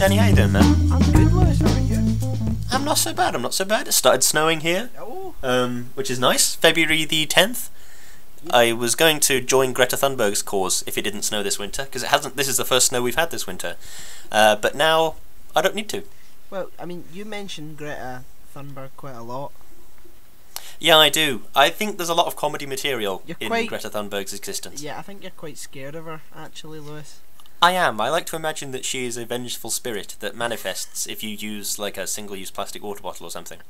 Danny, how you doing, man? I'm good, Lewis. How are you? I'm not so bad, It started snowing here, Oh. which is nice. February the 10th. I was going to join Greta Thunberg's cause if it didn't snow this winter, because it hasn't. This is the first snow we've had this winter. But now, I don't need to. Well, I mean, you mentioned Greta Thunberg quite a lot. Yeah, I do. I think there's a lot of comedy material You're in quite- Greta Thunberg's existence. Yeah, I think you're quite scared of her, actually, Lewis. I am. I like to imagine that she is a vengeful spirit that manifests if you use, like, a single-use plastic water bottle or something.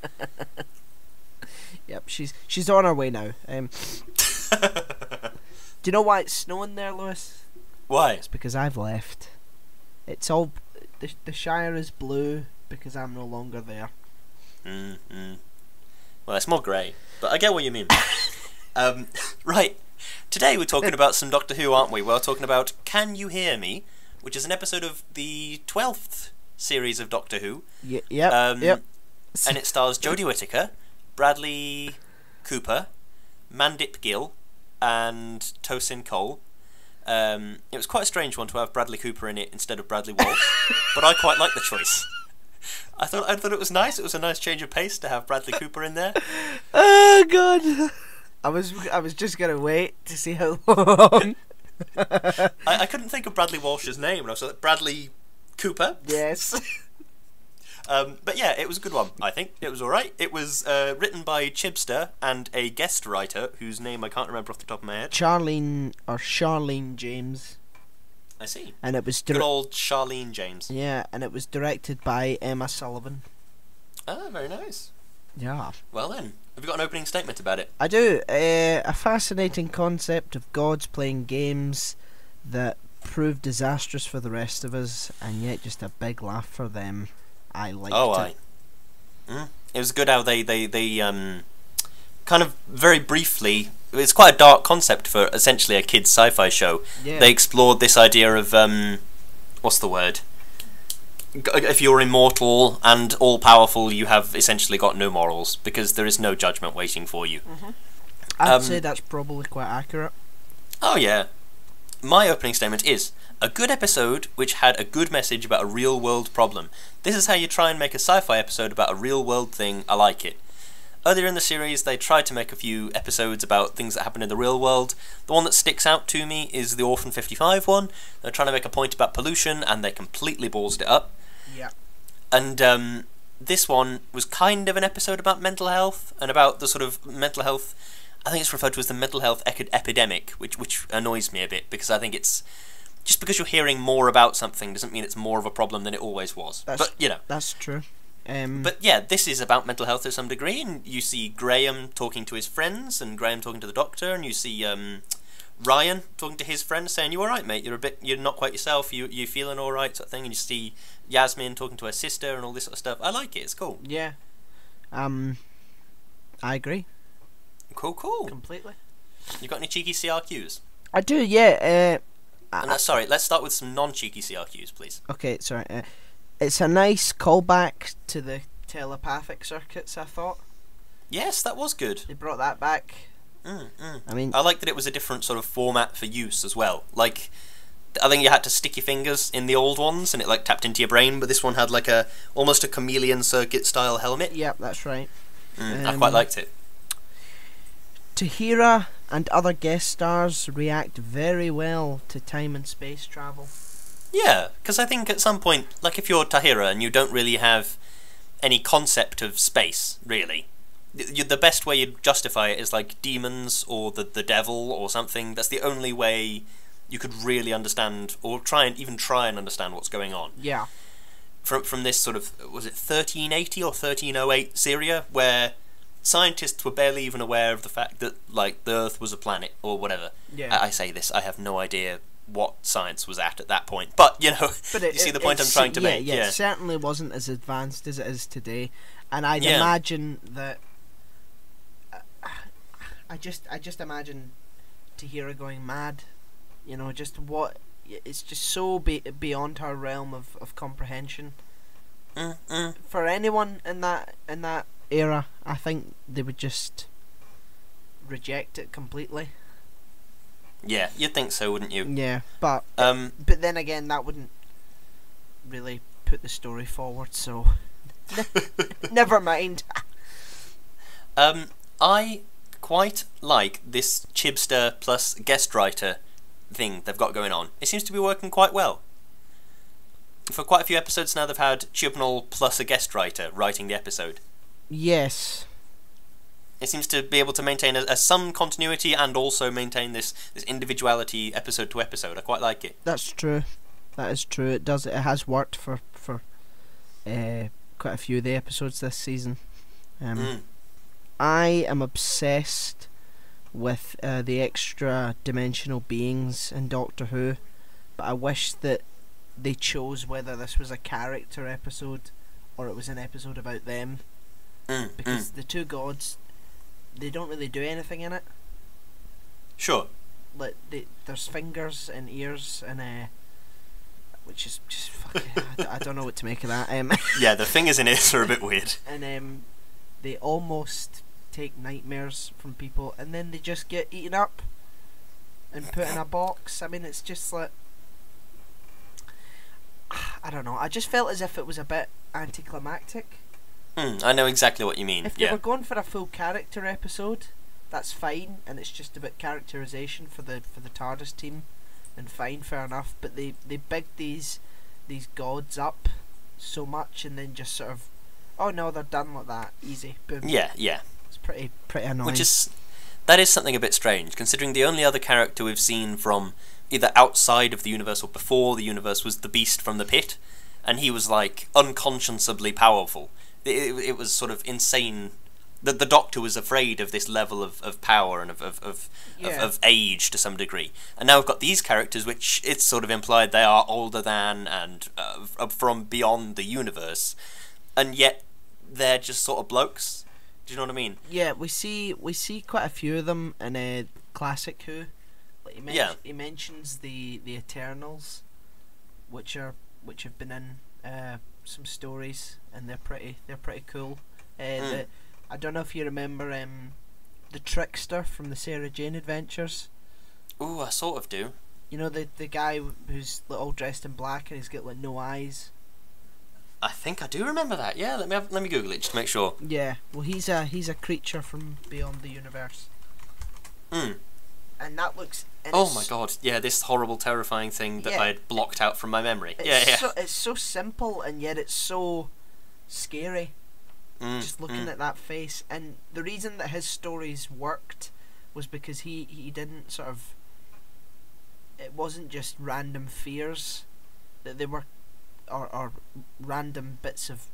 Yep, she's on her way now. Do you know why it's snowing there, Lewis? Why? It's because I've left. It's all... The Shire is blue because I'm no longer there. Well, it's more grey, but I get what you mean. Right. Today we're talking about some Doctor Who, aren't we? We're talking about Can You Hear Me, which is an episode of the 12th series of Doctor Who. Yep. And it stars Jodie Whittaker, Bradley Cooper, Mandip Gill, and Tosin Cole. It was quite a strange one to have Bradley Cooper in it instead of Bradley Walsh, but I quite like the choice. I thought it was nice. It was a nice change of pace to have Bradley Cooper in there. Oh God! I was just gonna wait to see how long. I couldn't think of Bradley Walsh's name, and I was like, Bradley Cooper. Yes. But yeah, it was a good one. I think it was all right. It was written by Chibster and a guest writer whose name I can't remember off the top of my head. Charlene James. I see. And it was Good old Charlene James. Yeah, and it was directed by Emma Sullivan. Ah, very nice. Yeah. Well then, have you got an opening statement about it? I do. A fascinating concept of gods playing games that prove disastrous for the rest of us, and yet just a big laugh for them. I liked it. It was good how they kind of very briefly. It's quite a dark concept for essentially a kids' sci-fi show. Yeah. They explored this idea of what's the word? If you're immortal and all-powerful, you have essentially got no morals because there is no judgment waiting for you. I'd say that's probably quite accurate. Oh yeah. My opening statement is a good episode which had a good message about a real-world problem. This is how you try and make a sci-fi episode about a real-world thing. I like it. Earlier in the series, they tried to make a few episodes about things that happen in the real world. The one that sticks out to me is the Orphan 55 one. They're trying to make a point about pollution, and they completely ballsed it up. Yeah. And this one was kind of an episode about mental health, and about the sort of mental health... I think it's referred to as the mental health epidemic, which annoys me a bit, because I think it's... Just because you're hearing more about something doesn't mean it's more of a problem than it always was. But, you know. That's true. But yeah, this is about mental health to some degree, and you see Graham talking to his friends, and Graham talking to the doctor, and you see Ryan talking to his friends, saying, "You all right, mate? You're not quite yourself. You feeling all right?" sort of thing. And you see Yasmin talking to her sister, and all this sort of stuff. I like it. It's cool. Yeah. I agree. Cool. Completely. You got any cheeky CRQs? I do. Yeah. Sorry, let's start with some non-cheeky CRQs, please. Okay. Sorry. It's a nice callback to the telepathic circuits, I thought. Yes, that was good. They brought that back. I mean, I like that it was a different sort of format for use as well. Like, I think you had to stick your fingers in the old ones, and it like tapped into your brain. But this one had like almost a chameleon circuit style helmet. Yep, that's right. I quite liked it. Tahira and other guest stars react very well to time and space travel. Yeah, because I think at some point, like if you're Tahira and you don't really have any concept of space, really, the best way you'd justify it is like demons or the devil or something. That's the only way you could really understand, or try and understand what's going on. Yeah. From this sort of, was it 1380 or 1308 Syria, where scientists were barely even aware of the fact that like the Earth was a planet or whatever. Yeah. I say this, I have no idea what science was at that point, but you know, you see the point I'm trying to make. Yeah, it certainly wasn't as advanced as it is today, and I'd imagine that. I just imagine Tahira going mad, you know, just what it's just so beyond her realm of comprehension. For anyone in that era, I think they would just reject it completely. Yeah, you'd think so, wouldn't you? Yeah, but then again, that wouldn't really put the story forward, so never mind. I quite like this Chibster plus guest writer thing they've got going on. It seems to be working quite well. For quite a few episodes now, they've had Chibnall plus a guest writer writing the episode. Yes. It seems to be able to maintain some continuity and also maintain this individuality episode to episode. I quite like it. That's true. That is true. It does. It has worked for quite a few of the episodes this season. I am obsessed with the extra dimensional beings in Doctor Who, but I wish that they chose whether this was a character episode or it was an episode about them, because the two gods, they don't really do anything in it. Sure. Like there's fingers and ears and which is just fucking I don't know what to make of that. Yeah, the fingers and ears are a bit weird. And they almost take nightmares from people, and then they just get eaten up and put in a box. I mean, it's just like, I don't know. I just felt as if it was a bit anticlimactic. I know exactly what you mean. If they were going for a full character episode, that's fine, and it's just about characterization for the TARDIS team, and fine, fair enough. But they bigged these gods up so much, and then just sort of, oh no, they're done like that, easy, boom. Yeah. It's pretty annoying. That is something a bit strange, considering the only other character we've seen from either outside of the universe or before the universe was the Beast from the Pit, and he was like unconscionably powerful. It was sort of insane. The Doctor was afraid of this level of power and of age to some degree. And now we've got these characters, which it's sort of implied they are older than and from beyond the universe, and yet they're just sort of blokes. Do you know what I mean? Yeah, we see quite a few of them in Classic Who. Like he mentions the Eternals, which have been in some stories, and they're pretty cool. I don't know if you remember the Trickster from the Sarah Jane Adventures. Ooh, I sort of do. You know the guy who's like, all dressed in black and he's got like no eyes. I think I do remember that. Yeah, let me Google it just to make sure. Yeah, well he's a creature from beyond the universe. And that looks. And oh my god! Yeah, this horrible, terrifying thing that I had blocked out from my memory. It's so simple and yet it's so scary. Just looking at that face, and the reason that his stories worked was because he didn't sort of. It wasn't just random fears that they were, or random bits of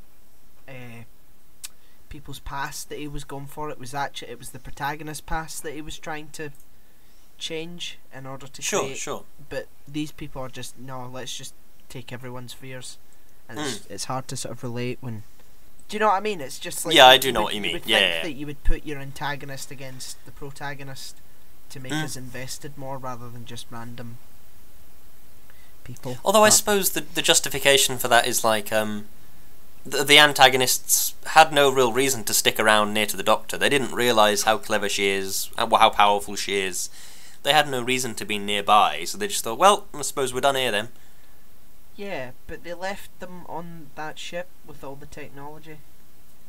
people's past that he was going for. It was the protagonist's past that he was trying to change in order to create. Sure. But these people are just, no, let's just take everyone's fears, and it's hard to sort of relate when. Do you know what I mean? It's just like, I do know what you mean. You would think that you would put your antagonist against the protagonist to make us invested more, rather than just random people. Although I suppose the justification for that is like the antagonists had no real reason to stick around near to the Doctor. They didn't realise how clever she is, how powerful she is. They had no reason to be nearby, so they just thought, well, I suppose we're done here then. Yeah, but they left them on that ship with all the technology.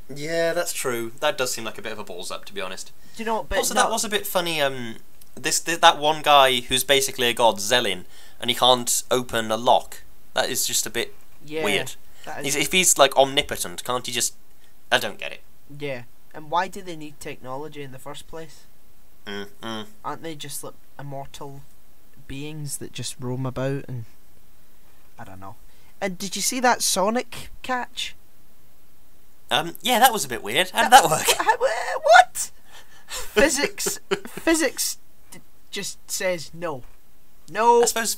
Yeah, that's true. That does seem like a bit of a balls up, to be honest. Do you know? But also, that was a bit funny. That one guy who's basically a god, Zelin, and he can't open a lock. That is just a bit weird. If he's like omnipotent, can't he just? I don't get it. Yeah, and why do they need technology in the first place? Aren't they just like immortal beings that just roam about and? I don't know. And did you see that Sonic catch? Yeah, that was a bit weird. How did that work? What? Physics just says no. I suppose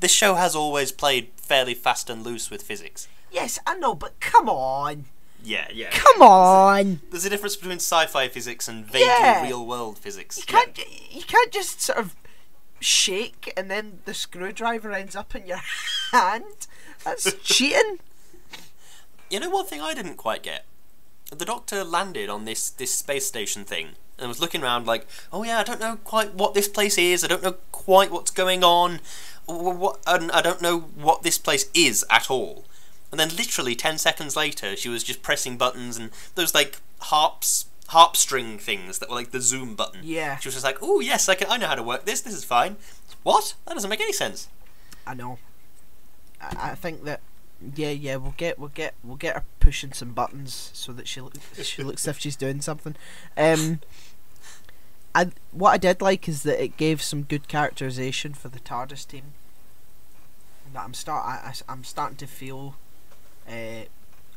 this show has always played fairly fast and loose with physics. Yes, I know, but come on. Yeah. Come on. There's a difference between sci-fi physics and vaguely real-world physics. You can't just sort of shake and then the screwdriver ends up in your hand. That's cheating. You know, one thing I didn't quite get. The Doctor landed on this space station thing and was looking around like, oh yeah, I don't know quite what this place is. I don't know quite what's going on. And I don't know what this place is at all. And then literally 10 seconds later, she was just pressing buttons and those, like, harp string things that were like the zoom button. Yeah. She was just like, oh, yes, I know how to work this. This is fine. What? That doesn't make any sense. I know. I think that we'll get her pushing some buttons so that she looks as if she's doing something. What I did like is that it gave some good characterization for the TARDIS team. That I'm starting to feel a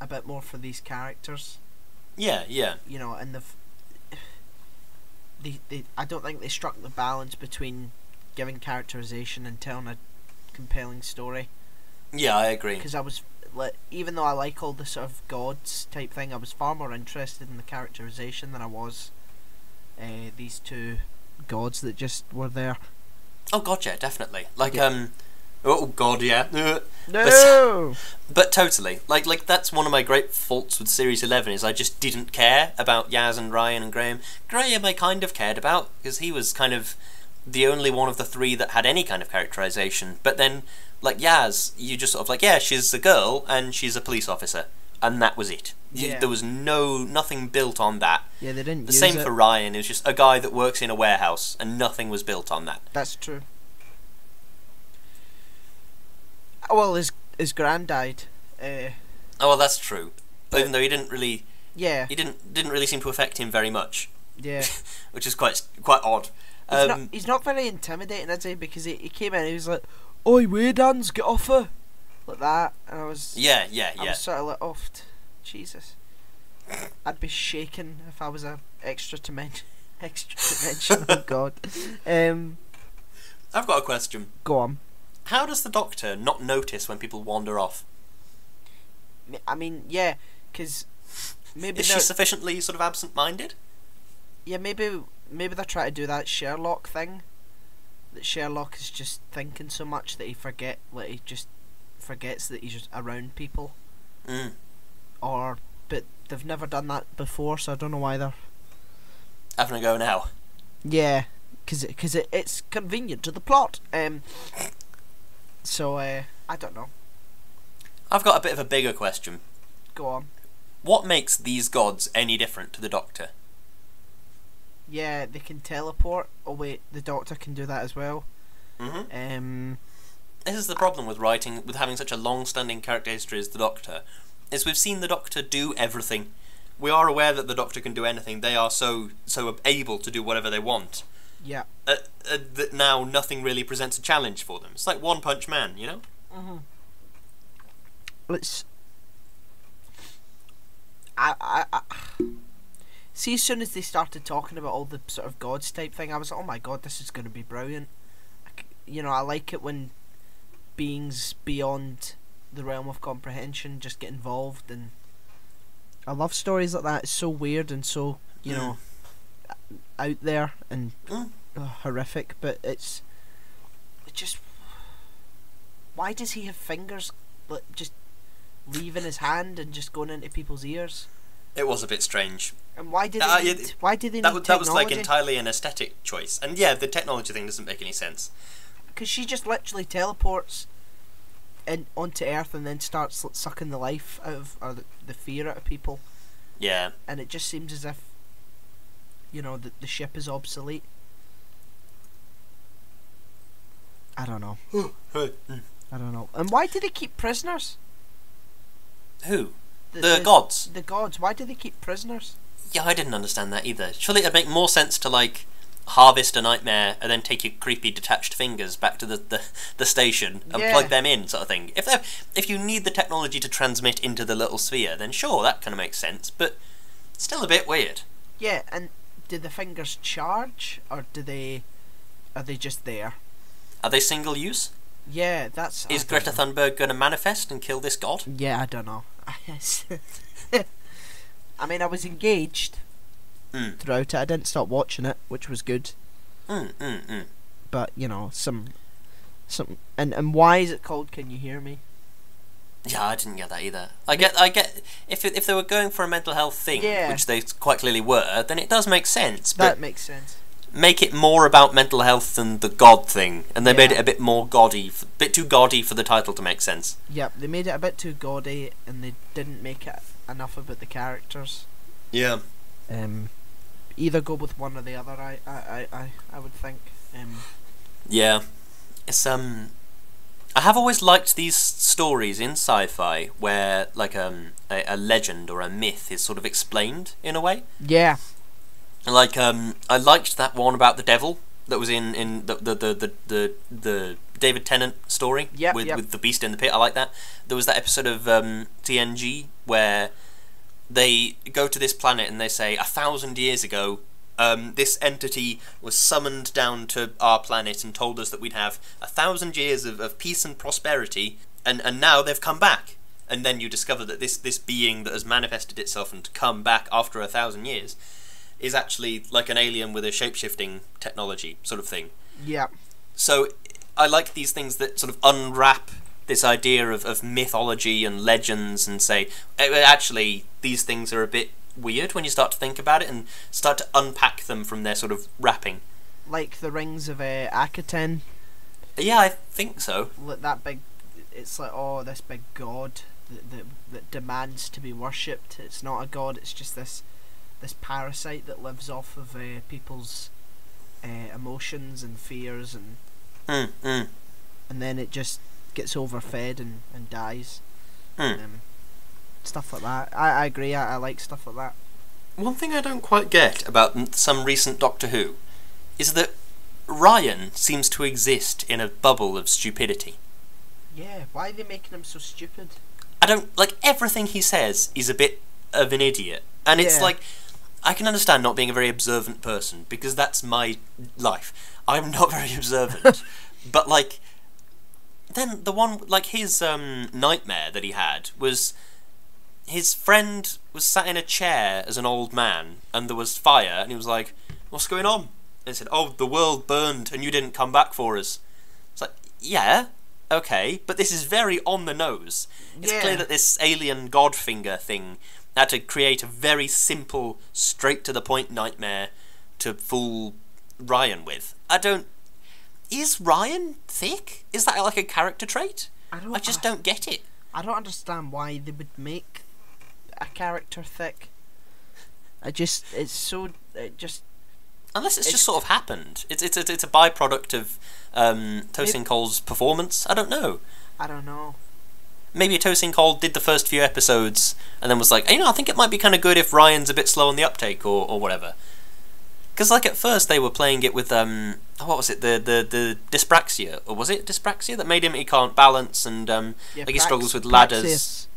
bit more for these characters. Yeah. You know, and I don't think they struck the balance between giving characterization and telling a compelling story. Yeah, I agree. Because I was, even though I like all the sort of gods type thing, I was far more interested in the characterization than I was these two gods that just were there. Oh god, yeah, definitely. Like, oh god, yeah. No! But totally. Like that's one of my great faults with Series 11 is I just didn't care about Yaz and Ryan and Graham. Graham I kind of cared about, because he was kind of the only one of the three that had any kind of characterization. But then, like Yaz, you just sort of like, yeah, she's a girl and she's a police officer. And that was it. Yeah. There was nothing built on that. Yeah, they didn't The use same it. for Ryan. It was just a guy that works in a warehouse, and nothing was built on that. That's true. Well, his gran died. Oh well, that's true. Even though he didn't really, Yeah. he didn't really seem to affect him very much, Yeah. which is quite odd. He's not very intimidating, is he? Because he came in and he was like, "Oi, Waydans, get off her!" Like that, and I was. Yeah. I was sort of like, "Oh, Jesus!" I'd be shaking if I was a extra dimensional god. I've got a question. Go on. How does the Doctor not notice when people wander off? I mean, yeah, because maybe Is she sufficiently sort of absent-minded? Yeah, maybe they're trying to do that Sherlock thing. That Sherlock is just thinking so much that he just forgets that he's just around people. But they've never done that before, so I don't know why they're Having a go now. Yeah, because it's convenient to the plot. So I don't know. I've got a bit of a bigger question. Go on. What makes these gods any different to the Doctor? Yeah, they can teleport. Oh wait, the Doctor can do that as well. This is the problem with having such a long-standing character history as the Doctor, is we've seen the Doctor do everything. We are aware that the Doctor can do anything. They are so able to do whatever they want. Yeah. That now nothing really presents a challenge for them. It's like One Punch Man, you know? Let's. See, as soon as they started talking about all the sort of gods type thing, I was like, oh my god, this is going to be brilliant. You know, I like it when beings beyond the realm of comprehension just get involved, and I love stories like that. It's so weird and so, you know, out there and horrific, but it just, why does he have fingers like just leaving his hand and just going into people's ears? It was a bit strange. And why did they need technology? That was like entirely an aesthetic choice. And yeah, the technology thing doesn't make any sense. Because she just literally teleports onto Earth and then starts sucking the life out of, or the fear out of people. Yeah. And it just seems as if, you know, the ship is obsolete. I don't know. I don't know. And why do they keep prisoners? Who? The gods. The gods. Why do they keep prisoners? Yeah, I didn't understand that either. Surely it'd make more sense to, like, harvest a nightmare and then take your creepy detached fingers back to the station and plug them in, sort of thing. If you need the technology to transmit into the little sphere, then sure, that kind of makes sense, but still a bit weird. Yeah, and do the fingers charge, or are they just there? Are they single use? Yeah, that's... Is Greta Thunberg going to manifest and kill this god? Yeah, I don't know. I mean, I was engaged throughout it. I didn't stop watching it, which was good. But, you know, some and why is it called Can You Hear Me? Yeah, I didn't get that either. I get if they were going for a mental health thing, which they quite clearly were, then it does make sense. That makes sense. make it more about mental health than the God thing, and they made it a bit more gaudy, a bit too gaudy for the title to make sense. Yep, they made it a bit too gaudy, and they didn't make it enough about the characters. Yeah. Either go with one or the other. I would think. Yeah, it's I have always liked these stories in sci-fi where like a legend or a myth is sort of explained in a way. Yeah. Like I liked that one about the devil that was in the David Tennant story with the beast in the pit. I like that. There was that episode of TNG where they go to this planet and they say 1,000 years ago this entity was summoned down to our planet and told us that we'd have 1,000 years of peace and prosperity, and now they've come back. And then you discover that this being that has manifested itself and come back after 1,000 years is actually like an alien with a shape-shifting technology sort of thing. Yeah. So I like these things that sort of unwrap this idea of mythology and legends and say, actually, these things are a bit weird when you start to think about it and start to unpack them from their sort of wrapping. Like the rings of Akaten. Yeah, I think so. That big, it's like, oh, this big god that demands to be worshipped. It's not a god, it's just this parasite that lives off of people's emotions and fears and and then it just gets overfed and dies. Stuff like that. I agree. I like stuff like that. One thing I don't quite get about some recent Doctor Who is that Ryan seems to exist in a bubble of stupidity. Yeah, why are they making him so stupid? I don't like everything he says is a bit of an idiot, and it's like I can understand not being a very observant person because that's my life. I'm not very observant, but like then the one like his nightmare that he had was his friend was sat in a chair as an old man and there was fire and he was like, "What's going on?" And he said, "Oh, the world burned and you didn't come back for us." It's like, yeah, okay, but this is very on the nose. It's clear that this alien Godfinger thing had to create a very simple, straight to the point nightmare to fool Ryan with. Is Ryan thick? Is that like a character trait? I just don't get it. I don't understand why they would make a character thick. Unless it's just sort of happened. It's a byproduct of Tosin Cole's performance. I don't know. Maybe Tosin Cole did the first few episodes and then was like, I think it might be kind of good if Ryan's a bit slow on the uptake or whatever. Because like at first they were playing it with what was it, the dyspraxia, or was it dyspraxia that made he can't balance and like he struggles with ladders. Praxis.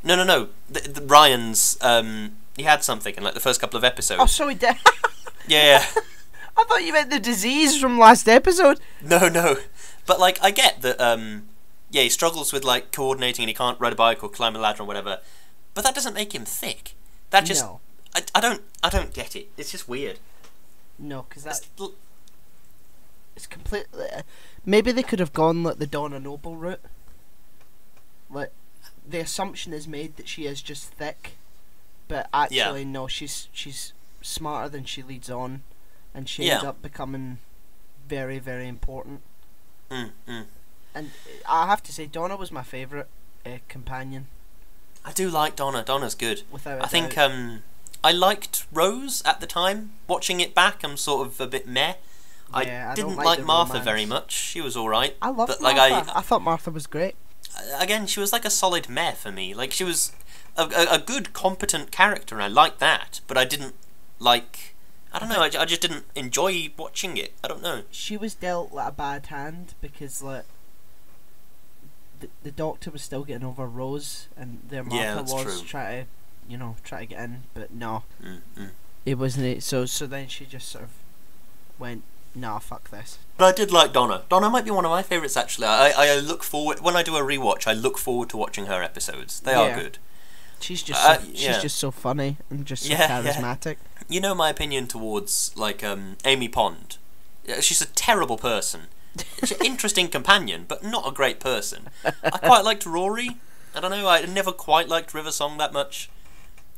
No. The Ryan's he had something in like the first couple of episodes. Oh, so he did. Yeah. I thought you meant the disease from last episode. No. But like I get that he struggles with like coordinating and he can't ride a bike or climb a ladder or whatever. But that doesn't make him thick. That just I don't get it. It's just weird. No, because it's completely. Maybe they could have gone like the Donna Noble route. Like the assumption is made that she is just thick, but actually no, she's smarter than she leads on, and she ends up becoming very, very important. And I have to say, Donna was my favourite companion. I do like Donna. Donna's good. Without a doubt. I think I liked Rose at the time. Watching it back, I'm sort of a bit meh. Yeah, I didn't like Martha very much. She was alright. I loved Martha. Like, I thought Martha was great. Again, she was like a solid meh for me. Like, she was a good, competent character, and I liked that. But I didn't like... I don't know, I just didn't enjoy watching it. I don't know. She was dealt like a bad hand because like the Doctor was still getting over Rose, and their Martha was trying to get in, but no, it wasn't it. So then she just sort of went, nah, fuck this. But I did like Donna. Donna might be one of my favourites actually. I look forward, when I do a rewatch, I look forward to watching her episodes. They are good. She's just so funny and just so charismatic. You know my opinion towards like Amy Pond. She's a terrible person. She's an interesting companion, but not a great person. I quite liked Rory. I don't know, I never quite liked River Song that much.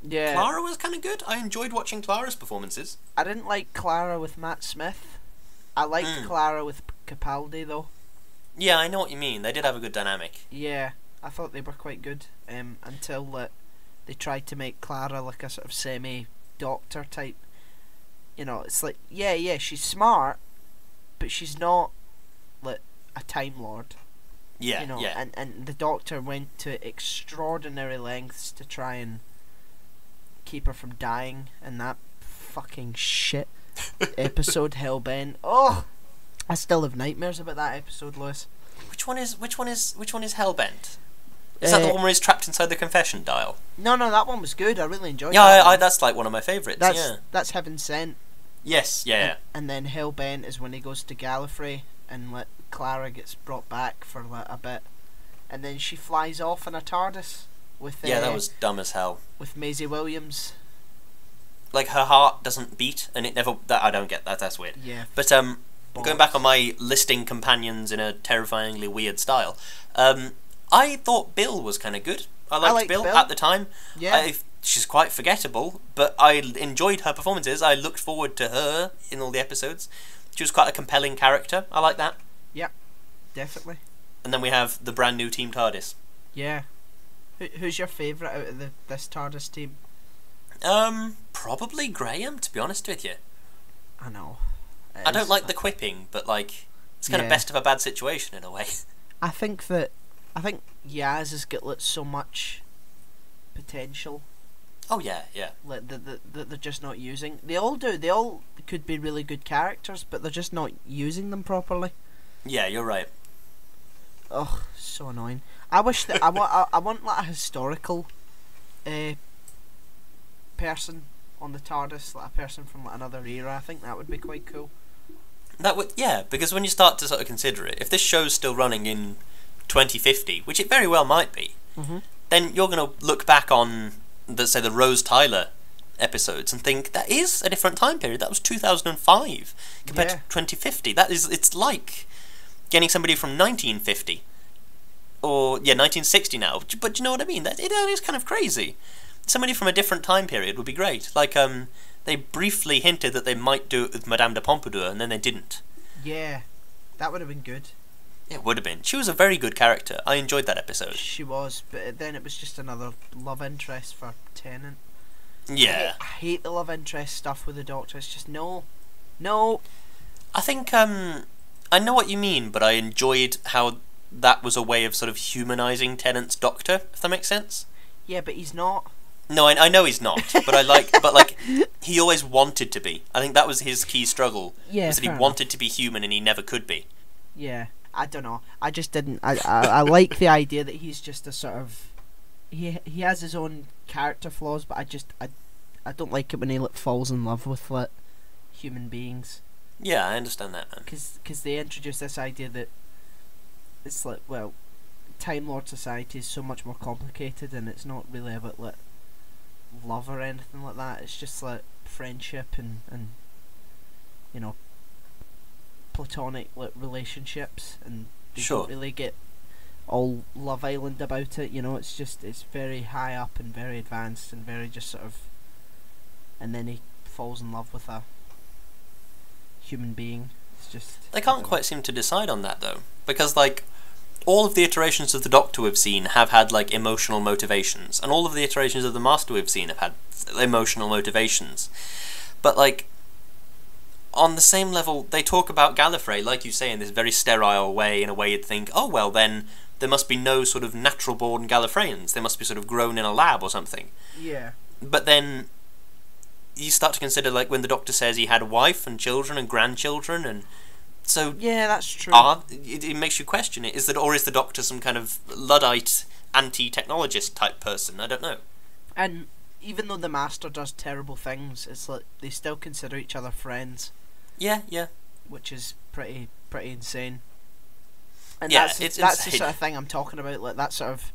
Yeah. Clara was kind of good. I enjoyed watching Clara's performances. I didn't like Clara with Matt Smith. I liked Clara with Capaldi though. Yeah, I know what you mean. They did have a good dynamic. Yeah, I thought they were quite good. Until they tried to make Clara like a sort of semi-doctor type. You know, it's like yeah, she's smart, but she's not like a Time Lord. Yeah, you know, yeah. And the Doctor went to extraordinary lengths to try and keep her from dying in that fucking shit episode Hellbent. Oh, I still have nightmares about that episode, Lewis. Which one is Hellbent? Is that the one where he's trapped inside the confession dial? No, that one was good. I really enjoyed that. Yeah, I that's like one of my favourites. That's Heaven Sent. Yes, yeah. And then Hellbent is when he goes to Gallifrey and Clara gets brought back for a bit, and then she flies off in a TARDIS with that was dumb as hell. With Maisie Williams. Like her heart doesn't beat, and it never. I don't get that. That's weird. Yeah. But going back on my listing companions in a terrifyingly weird style, I thought Bill was kind of good. I liked Bill at the time. Yeah. She's quite forgettable, but I enjoyed her performances. I looked forward to her in all the episodes. She was quite a compelling character. I like that. Yeah, definitely. And then we have the brand new Team TARDIS. Yeah. Who's your favourite out of this TARDIS team? Probably Graham, to be honest with you. I know. I don't like the quipping, but like it's kind of best of a bad situation in a way. I think Yaz has got so much potential. Oh yeah. Like that they're just not using. They all do. They all could be really good characters, but they're just not using them properly. Yeah, you're right. Ugh, so annoying. I wish that I want like a historical person on the TARDIS, like a person from like another era. I think that would be quite cool. That would, because when you start to sort of consider it, if this show's still running in 2050, which it very well might be, then you're going to look back on the Rose Tyler episodes and think that is a different time period. That was 2005 compared to 2050. It's like getting somebody from 1950 or 1960 now. But you know what I mean? That is kind of crazy. Somebody from a different time period would be great. Like they briefly hinted that they might do it with Madame de Pompadour, and then they didn't. Yeah, that would have been good. It would have been. She was a very good character. I enjoyed that episode. She was, but then it was just another love interest for Tennant. Yeah. I hate the love interest stuff with the Doctor. It's just no. I think I know what you mean, but I enjoyed how that was a way of sort of humanising Tennant's Doctor, if that makes sense. Yeah, but he's not. No, I know he's not, but he always wanted to be. I think that was his key struggle. Yeah, was that he wanted to be human and he never could be. Yeah, I don't know. I just didn't. I like the idea that he's just a sort of. He has his own character flaws, but I don't like it when he falls in love with human beings. Yeah, I understand that, man. Because they introduce this idea that it's like, well, Time Lord society is so much more complicated, and it's not really about love or anything like that. It's just like friendship and you know, platonic relationships, and they don't really get all Love Island about it. You know, it's very high up and very advanced and very just sort of. And then he falls in love with a human being. It's just they can't quite seem to decide on that though, because all of the iterations of the Doctor we've seen have had emotional motivations, and all of the iterations of the Master we've seen have had emotional motivations. But on the same level, they talk about Gallifrey, like you say, in this very sterile way, in a way you'd think, oh well, then there must be no sort of natural-born Gallifreyans. They must be sort of grown in a lab or something. Yeah. But then you start to consider, when the Doctor says he had a wife and children and grandchildren, and so yeah, that's true. It makes you question it. Or is the Doctor some kind of Luddite anti-technologist type person? I don't know. And even though the Master does terrible things, it's they still consider each other friends. Yeah. Which is pretty insane. And that's the sort of thing I'm talking about. That sort of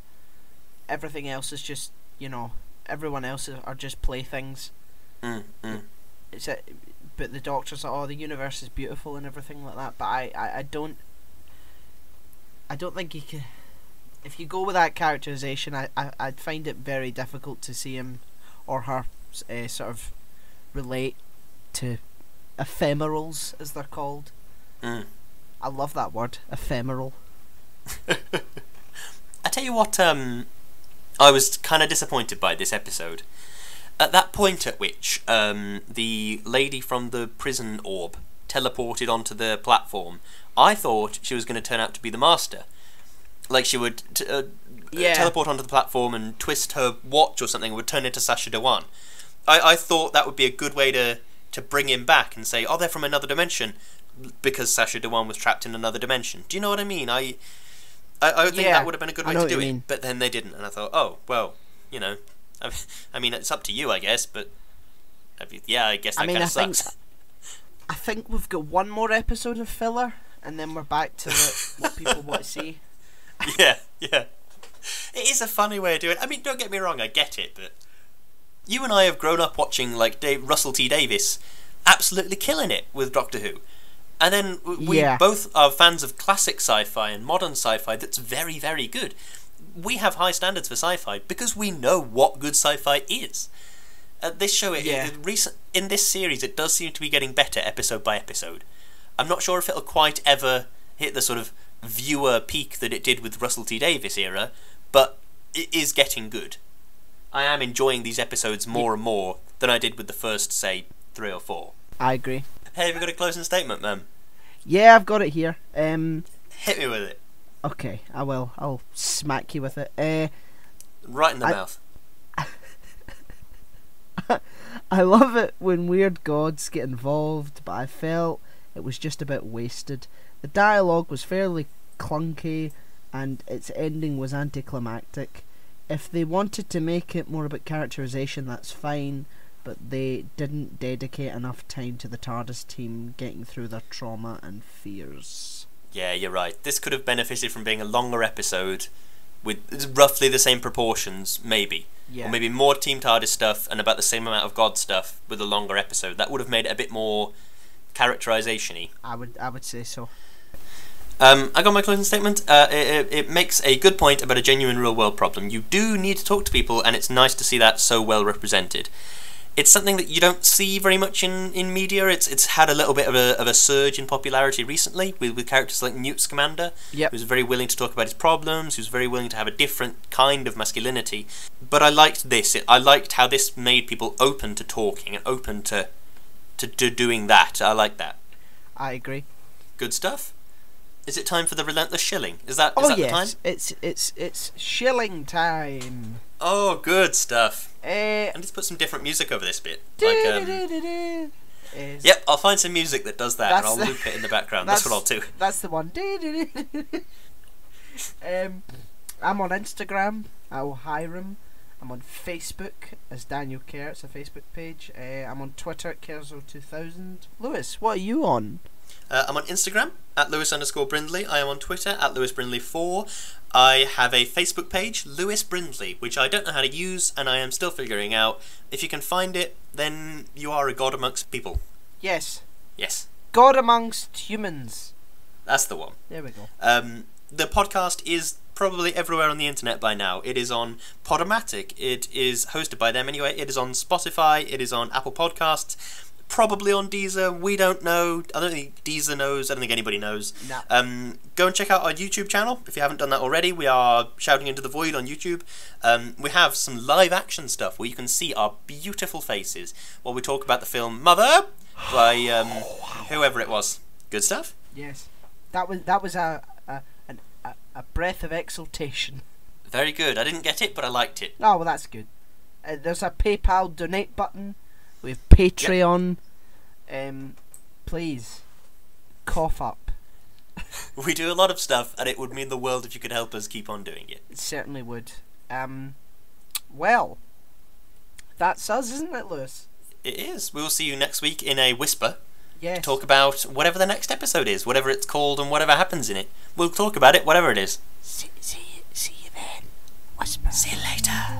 everything else is just, everyone else are just playthings. But the Doctor's like, oh, the universe is beautiful and everything like that. But I don't think he can. If you go with that characterization, I'd find it very difficult to see him, or her sort of relate to ephemerals, as they're called. I love that word, ephemeral. I tell you what, I was kind of disappointed by this episode. At that point at which the lady from the prison orb teleported onto the platform, I thought she was going to turn out to be the Master. Like she would teleport onto the platform and twist her watch or something, would turn into Sacha Dhawan. I thought that would be a good way to bring him back and say, oh, they're from another dimension, because Sacha Dhawan was trapped in another dimension. Do you know what I mean? I think that would have been a good way to do it, but then they didn't, and I thought, oh, well, you know, I mean, it's up to you, I guess, but yeah, I guess that kind of sucks. I think we've got one more episode of filler, and then we're back to what people want to see. Yeah. It is a funny way of doing it. I mean, don't get me wrong, I get it, but you and I have grown up watching, like, Russell T Davies absolutely killing it with Doctor Who. And then we both are fans of classic sci-fi and modern sci-fi that's very, very good. We have high standards for sci-fi because we know what good sci-fi is. This show, in this series, it does seem to be getting better episode by episode. I'm not sure if it'll quite ever hit the sort of viewer peak that it did with Russell T Davies era, but it is getting good. I am enjoying these episodes more and more than I did with the first, say, 3 or 4. I agree. Hey, have you got a closing statement, ma'am? Yeah, I've got it here. Hit me with it. Okay, I will. I'll smack you with it. Right in the mouth. I love it when weird gods get involved, but I felt it was just a bit wasted. The dialogue was fairly clunky, and its ending was anticlimactic. If they wanted to make it more about characterization, that's fine, but they didn't dedicate enough time to the TARDIS team getting through their trauma and fears. Yeah, you're right. This could have benefited from being a longer episode with roughly the same proportions, maybe. Yeah. Or maybe more Team TARDIS stuff and about the same amount of God stuff with a longer episode. That would have made it a bit more characterization-y. I would say so. I got my closing statement. It makes a good point about a genuine real-world problem. You do need to talk to people, and it's nice to see that so well represented. It's something that you don't see very much in media. It's had a little bit of a surge in popularity recently with characters like Newt Scamander, who's very willing to talk about his problems, who's very willing to have a different kind of masculinity. But I liked this. I liked how this made people open to talking and open to doing that. I like that. I agree. Good stuff. Is it time for the relentless shilling? Is that the time? It's shilling time. Oh, good stuff. I need to put some different music over this bit. Yep, I'll find some music that does that, and I'll loop it in the background. That's what I'll do. That's the one. I'm on Instagram, Hiram. I'm on Facebook as Daniel Kerr. It's a Facebook page. I'm on Twitter at Kerzo2000. Lewis, what are you on? I'm on Instagram at Lewis_Brindley. I am on Twitter at LewisBrindley4. I have a Facebook page, Lewis Brindley, which I don't know how to use and I am still figuring out. If you can find it, then you are a god amongst people. Yes. Yes. God amongst humans. That's the one. There we go. The podcast is probably everywhere on the internet by now. It is on Podomatic. It is hosted by them anyway. It is on Spotify. It is on Apple Podcasts. Probably on Deezer. We don't know. I don't think Deezer knows. I don't think anybody knows. No. Go and check out our YouTube channel if you haven't done that already. We are Shouting Into the Void on YouTube. We have some live action stuff where you can see our beautiful faces while we talk about the film Mother by whoever it was. Good stuff. Yes, that was a breath of exultation. Very good. I didn't get it, but I liked it. Oh well, that's good. There's a PayPal donate button. We have Patreon. Yep. Please, cough up. We do a lot of stuff, and it would mean the world if you could help us keep on doing it. It certainly would. Well, that's us, isn't it, Lewis? It is. We will see you next week in a whisper. Yes. To talk about whatever the next episode is, whatever it's called, and whatever happens in it. We'll talk about it, whatever it is. See you then. Whisper. See you later.